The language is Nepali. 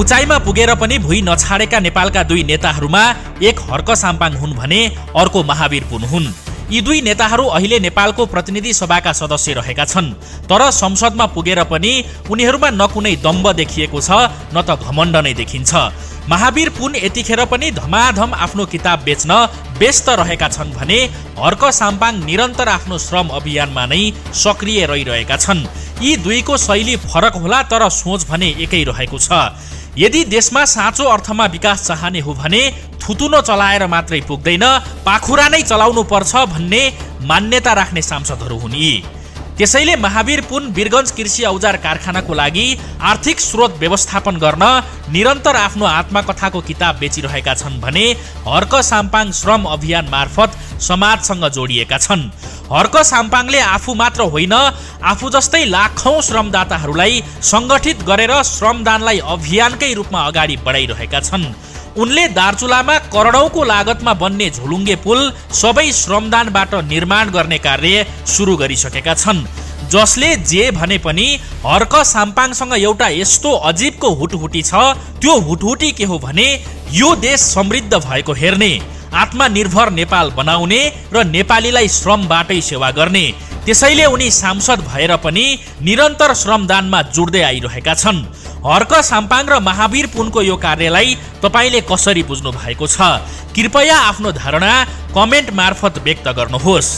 उचाइमा पुगेर पनि भुइँ नछाडेका नेपालका दुई नेताहरूमा एक हर्क साम्पाङ हुन् भने अर्को महावीर पुन हुन्। यी दुई नेताहरू अहिले नेपालको प्रतिनिधि सभाका सदस्य रहेका छन्, तर संसदमा पुगेर पनि उनीहरूमा न कुनै दम्ब देखिएको छ न त घमण्ड नै देखिन्छ। महावीर पुन यतिखेर पनि धमाधम आफ्नो किताब बेच्न व्यस्त रहेका छन् भने हर्क साम्पाङ निरन्तर आफ्नो श्रम अभियानमा नै सक्रिय रहिरहेका छन्। यी दुईको शैली फरक होला तर सोच भने एकै रहेको छ। यदि देशमा साँचो अर्थमा विकास चाहने हो भने थुतुनो चलाएर मात्रै पुग्दैन, पाखुरा नै चलाउनु पर्छ भन्ने मान्यता राख्ने सांसदहरू हुन् यी। त्यसैले महावीर पुन वीरगञ्ज कृषि औजार कारखानाको लागि आर्थिक स्रोत व्यवस्थापन गर्न निरन्तर आफ्नो आत्मकथाको किताब बेचिरहेका छन् भने हर्क साम्पाङ श्रम अभियान मार्फत समाजसँग जोडिएका छन्। हर्क साम्पाङले आफू मात्र होइन, आफू जस्तै लाखौं श्रमदाताहरूलाई संगठित गरेर श्रमदानलाई अभियानकै रूपमा अगाडि बढाइरहेका छन्। उनले दार्चुलामा करोडौंको लागतमा बन्ने झोलुङ्गे पुल सबै श्रमदानबाट निर्माण गर्ने कार्य सुरु गरिसकेका छन्, जसले जे भने पनि हर्क साम्पाङसँग एउटा यस्तो अजीबको हुटहुटी छ। त्यो हुटहुटी के हो भने यो देश समृद्ध भएको हेर्ने, आत्मनिर्भर नेपाल बनाउने र नेपालीलाई श्रमबाटै सेवा गर्ने। त्यसैले उनी सांसद भएर पनि निरन्तर श्रमदानमा जुड्दै आइरहेका छन्। हर्क साम्पाङ र महावीर पुनको यो कार्यलाई तपाईले कसरी बुझ्नु भएको छ? कृपया आफ्नो धारणा कमेन्ट मार्फत व्यक्त गर्नुहोस्।